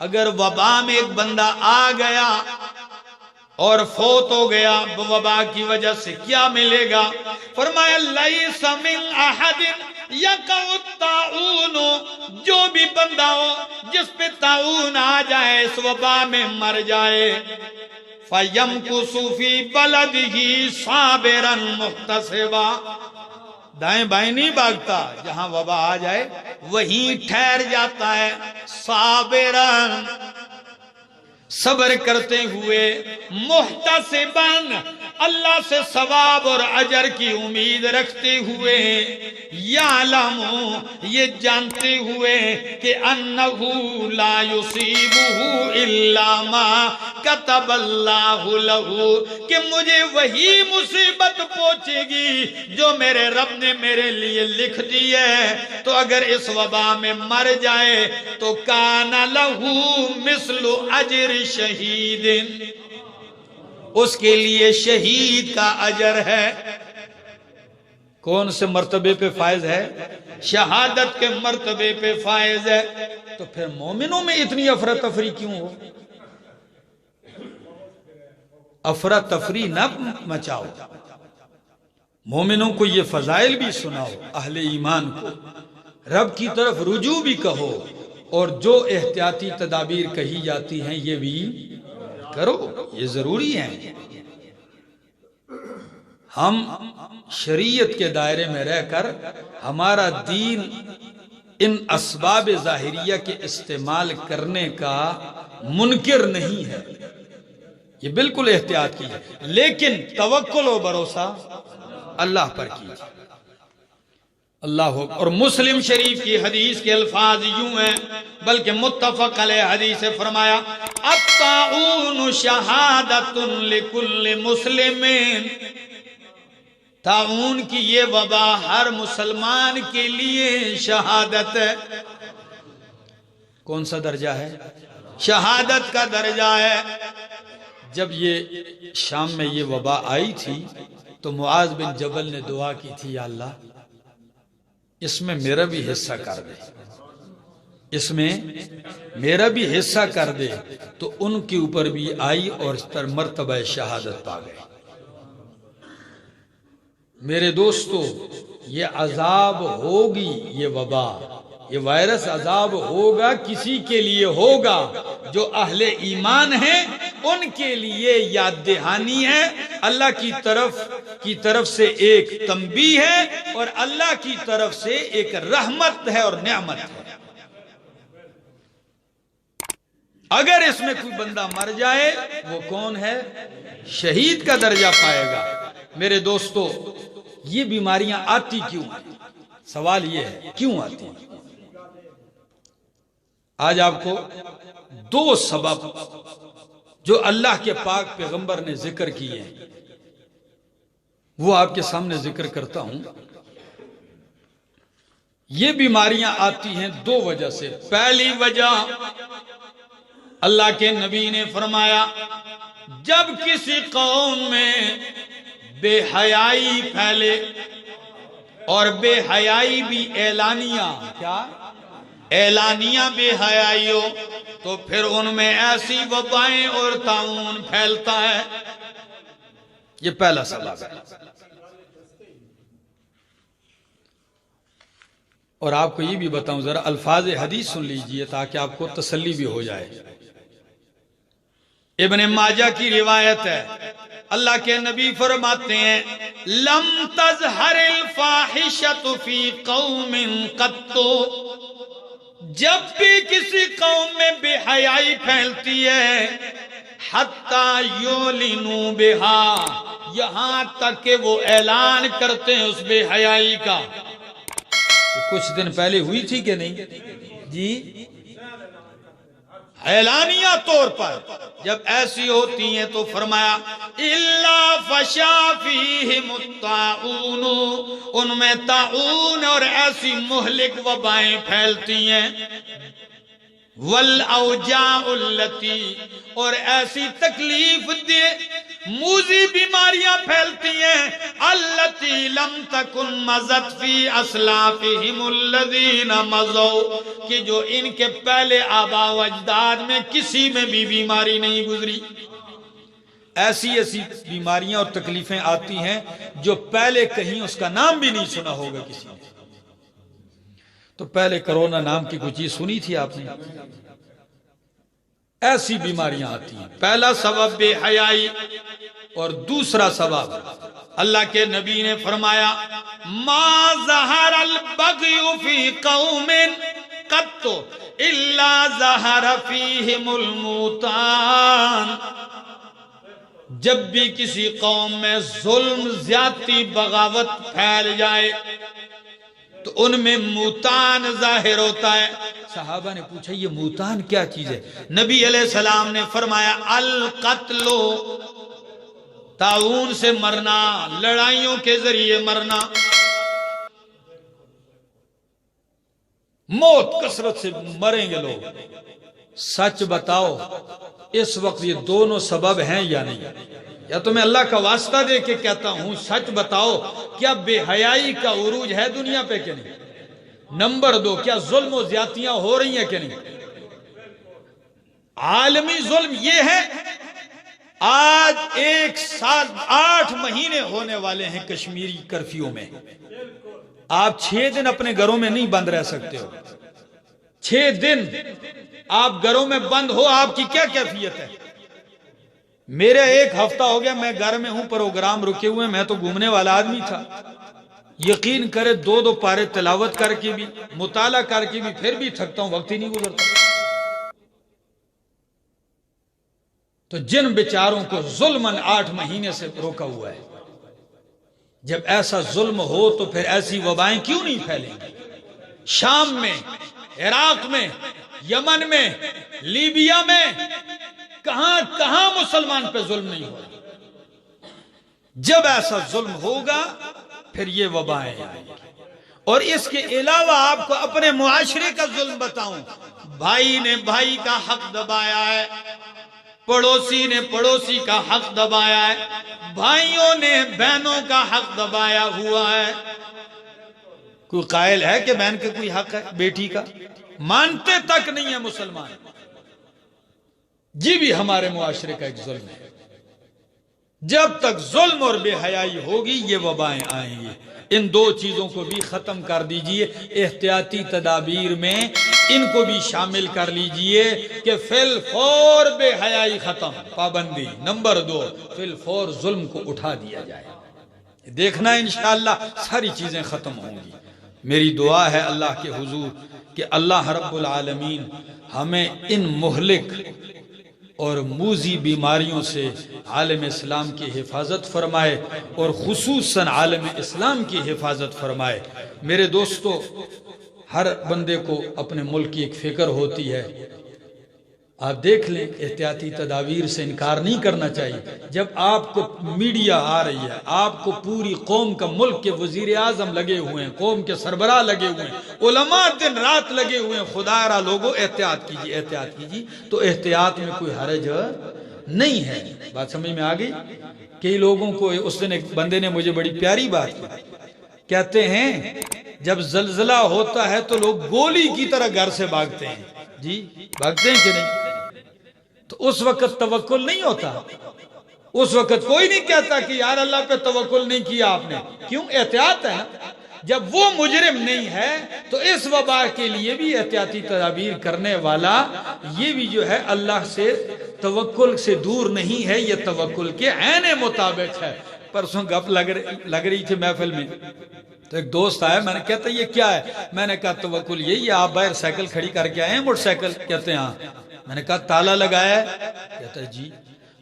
اگر وبا میں ایک بندہ آ گیا اور فوت ہو گیا وبا کی وجہ سے، کیا ملے گا؟ فرمایا لَيْسَ مِنْ أَحَدٍ يَقَعُ الطَّاعُونُ، جو بھی بندہ ہو جس پہ طاعون آ جائے، اس وبا میں مر جائے، فَيَمْكُثُ فِي بَلَدِهِ صَابِرًا مُحْتَسِبًا، دائیں بائیں نہیں بھاگتا، جہاں وبا آ جائے وہیں ٹھہر جاتا ہے، صابرًا، صبر کرتے ہوئے، محتسباً، اللہ سے ثواب اور اجر کی امید رکھتے ہوئے، یعلم، یہ جانتے ہوئے کہ انہو لا یصیبہ الا ما کتب اللہ لہ، کہ مجھے وہی مصیبت پہنچے گی جو میرے رب نے میرے لیے لکھ دی ہے. تو اگر اس وبا میں مر جائے تو کان لہ مثل اجر شہید، اس کے لیے شہید کا اجر ہے. کون سے مرتبے پہ فائز ہے؟ شہادت کے مرتبے پہ فائز ہے. تو پھر مومنوں میں اتنی افراتفری کیوں ہو؟ افراتفری نہ مچاؤ، مومنوں کو یہ فضائل بھی سناؤ، اہل ایمان کو رب کی طرف رجوع بھی کہو، اور جو احتیاطی تدابیر کہی جاتی ہیں یہ بھی کرو، یہ ضروری ہے. ہم شریعت کے دائرے میں رہ کر ہمارا دین ان اسباب ظاہریہ کے استعمال کرنے کا منکر نہیں ہے، یہ بالکل احتیاط کیجیے، لیکن توکل و بھروسہ اللہ پر کیجیے. اللہ ہو. اور مسلم شریف کی حدیث کے الفاظ یوں ہیں، بلکہ متفق علیہ حدیث سے فرمایا الطاعون شہادت لکل مسلم، طاعون کی یہ وبا ہر مسلمان کے لیے شہادت ہے. کون سا درجہ ہے؟ شہادت کا درجہ ہے. جب یہ شام میں یہ وبا آئی تھی تو معاذ بن جبل نے دعا کی تھی، یا اللہ اس میں میرا بھی حصہ کر دے، اس میں میرا بھی حصہ کر دے. تو ان کے اوپر بھی آئی اور اس پر مرتبہ شہادت پا گئے. میرے دوستو، یہ عذاب ہوگی، یہ وبا یہ وائرس عذاب ہوگا، کسی کے لیے ہوگا جو اہل ایمان ہیں، ان کے لیے یاد دہانی ہے، اللہ کی طرف سے ایک تنبیہ ہے، اور اللہ کی طرف سے ایک رحمت ہے اور نعمت ہے۔ اگر اس میں کوئی بندہ مر جائے، وہ کون ہے؟ شہید کا درجہ پائے گا۔ میرے دوستو، یہ بیماریاں آتی کیوں ہیں؟ سوال یہ ہے، کیوں آتی ہیں؟ آج آپ کو دو سبب جو اللہ کے پاک پیغمبر نے ذکر کیے ہیں، وہ آپ کے سامنے ذکر کرتا ہوں۔ یہ بیماریاں آتی ہیں دو وجہ سے۔ پہلی وجہ، اللہ کے نبی نے فرمایا، جب کسی قوم میں بے حیائی پھیلے، اور بے حیائی بھی اعلانیہ، کیا؟ اعلانیہ بے حیائی ہو، تو پھر ان میں ایسی وبائیں اور طاعون پھیلتا ہے۔ یہ پہلا سبب ہے۔ اور آپ کو یہ بھی بتاؤں، ذرا الفاظ حدیث سن لیجئے تاکہ آپ کو تسلی بھی ہو جائے۔ ابن ماجہ کی روایت ہے، اللہ کے نبی فرماتے ہیں، لم تظہر الفاحشۃ فی قوم قط، جب بھی کسی قوم میں بے حیائی پھیلتی ہے، حتی یعلنوا بہا، یہاں تک کہ وہ اعلان کرتے ہیں اس بے حیائی کا۔ کچھ دن پہلے ہوئی تھی کہ نہیں جی؟ اعلانیہ طور پر جب ایسی ہوتی ہیں تو فرمایا، الا فشا فیہم الطاعون، ان میں طاعون اور ایسی مہلک وبائیں پھیلتی ہیں، والاوجاع التی، اور ایسی تکلیف دے موذی بیماریاں پھیلتی ہیں، التی لم تکن مضت فی اسلافہم الذین مضوا، کہ جو ان کے پہلے آباء و اجداد میں کسی میں بھی بیماری نہیں گزری۔ ایسی بیماریاں اور تکلیفیں آتی ہیں جو پہلے کہیں اس کا نام بھی نہیں سنا ہوگا کسی نے۔ تو پہلے کرونا نام کی کوئی چیز سنی تھی آپ نے؟ ایسی بیماریاں آتی ہیں۔ پہلا سبب بے حیائی، اور دوسرا سبب اللہ کے نبی نے فرمایا، ما ظہر البغی فی قوم قط الا ظہر فیہم الموتان، جب بھی کسی قوم میں ظلم، زیادتی، بغاوت پھیل جائے تو ان میں موتان ظاہر ہوتا ہے۔ صحابہ نے پوچھا، یہ موتان کیا چیز ہے؟ نبی علیہ السلام نے فرمایا، القتل، طاعون سے مرنا، لڑائیوں کے ذریعے مرنا، موت کثرت سے مریں گے لوگ۔ سچ بتاؤ، اس وقت یہ دونوں سبب ہیں یا نہیں؟ یا تو میں اللہ کا واسطہ دے کے کہتا ہوں، سچ بتاؤ، کیا بے حیائی کا عروج ہے دنیا پہ کہ نہیں؟ نمبر دو، کیا ظلم و زیادتیاں ہو رہی ہیں کہ نہیں؟ عالمی ظلم یہ ہے، آج 1 سال 8 مہینے ہونے والے ہیں کشمیری کرفیو میں۔ آپ 6 دن اپنے گھروں میں نہیں بند رہ سکتے ہو۔ 6 دن آپ گھروں میں بند ہو، آپ کی کیا کیفیت ہے؟ میرے 1 ہفتہ ہو گیا میں گھر میں ہوں، پروگرام رکے ہوئے، میں تو گھومنے والا آدمی تھا۔ یقین کرے 2 پارے تلاوت کر کے بھی، مطالعہ کر کے بھی، پھر بھی تھکتا ہوں، وقت ہی نہیں گزرتا۔ تو جن بیچاروں کو ظلماً 8 مہینے سے روکا ہوا ہے، جب ایسا ظلم ہو تو پھر ایسی وبائیں کیوں نہیں پھیلیں گی؟ شام میں، عراق میں، یمن میں، لیبیا میں، کہاں کہاں مسلمان پہ ظلم نہیں ہو رہا؟ جب ایسا ظلم ہوگا پھر یہ وبائیں آئیں گی۔ اور اس کے علاوہ آپ کو اپنے معاشرے کا ظلم بتاؤں، بھائی نے بھائی کا حق دبایا ہے، پڑوسی نے پڑوسی کا حق دبایا ہے، بھائیوں نے بہنوں کا حق دبایا ہوا ہے۔ کوئی قائل ہے کہ بہن کا کوئی حق ہے، بیٹی کا؟ مانتے تک نہیں ہے مسلمان۔ یہ بھی ہمارے معاشرے کا ایک ظلم ہے۔ جب تک ظلم اور بے حیائی ہوگی یہ وبائیں آئیں گی۔ ان دو چیزوں کو بھی ختم کر دیجئے، احتیاطی تدابیر میں ان کو بھی شامل کر لیجئے کہ فی الفور بے حیائی ختم، پابندی۔ نمبر 2، فی الفور ظلم کو اٹھا دیا جائے۔ دیکھنا انشاءاللہ ساری چیزیں ختم ہوں گی۔ میری دعا ہے اللہ کے حضور کہ اللہ رب العالمین ہمیں ان مہلک اور موذی بیماریوں سے عالم اسلام کی حفاظت فرمائے اور خصوصاً عالم اسلام کی حفاظت فرمائے۔ میرے دوستو، ہر بندے کو اپنے ملک کی ایک فکر ہوتی ہے۔ آپ دیکھ لیں، احتیاطی تدابیر سے انکار نہیں کرنا چاہیے۔ جب آپ کو میڈیا آ رہی ہے، آپ کو پوری قوم کا، ملک کے وزیر اعظم لگے ہوئے ہیں، قوم کے سربراہ لگے ہوئے ہیں، علماء دن رات لگے ہوئے ہیں، خدا را لوگوں احتیاط کیجیے، احتیاط کیجیے، تو احتیاط میں کوئی حرج نہیں ہے۔ بات سمجھ میں آ گئی؟ کئی لوگوں کو اس دن ایک بندے نے مجھے بڑی پیاری بات کی، کہتے ہیں جب زلزلہ ہوتا ہے تو لوگ گولی کی طرح گھر سے بھاگتے ہیں۔ جی بھاگتے ہیں کہ نہیں؟ تو اس وقت توکل نہیں ہوتا، اس وقت کوئی نہیں کہتا کہ یار اللہ پہ توکل نہیں کیا آپ نے، کیوں؟ احتیاط ہے۔ جب وہ مجرم نہیں ہے تو اس وبا کے لیے بھی احتیاطی تدابیر کرنے والا یہ بھی جو ہے اللہ سے توکل سے دور نہیں ہے، یہ توکل کے عین مطابق ہے۔ پرسوں گپ لگ رہی تھی محفل میں، تو ایک دوست آیا، میں نے کہتا یہ کیا ہے؟ میں نے کہا توکل یہی ہے، آپ باہر سائیکل کھڑی کر کے آئے ہیں، موٹر سائیکل؟ کہتے ہیں ہاں۔ میں نے کہا تالا لگایا ہے؟ کہتا ہے جی۔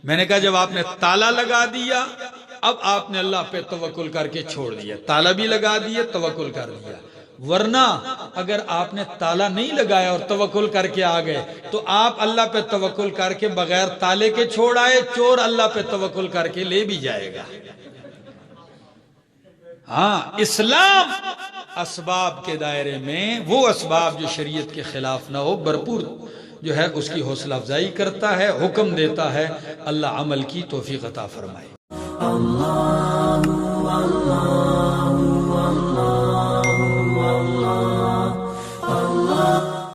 میں نے کہا جب آپ نے تالا لگا دیا، اب آپ نے اللہ پہ توکل کر کے چھوڑ دیا، تالا بھی لگا دیا، توکل کر دیا۔ ورنہ اگر آپ نے تالا نہیں لگایا اور توکل کر کے آ گئے تو آپ اللہ پہ توکل کر کے بغیر تالے کے چھوڑ آئے، چور اللہ پہ توکل کر کے لے بھی جائے گا۔ ہاں، اسلام اسباب کے دائرے میں وہ اسباب جو شریعت کے خلاف نہ ہو بھرپور جو ہے اس کی حوصلہ افزائی کرتا ہے، حکم دیتا ہے۔ اللہ عمل کی توفیق عطا فرمائے۔ اللہ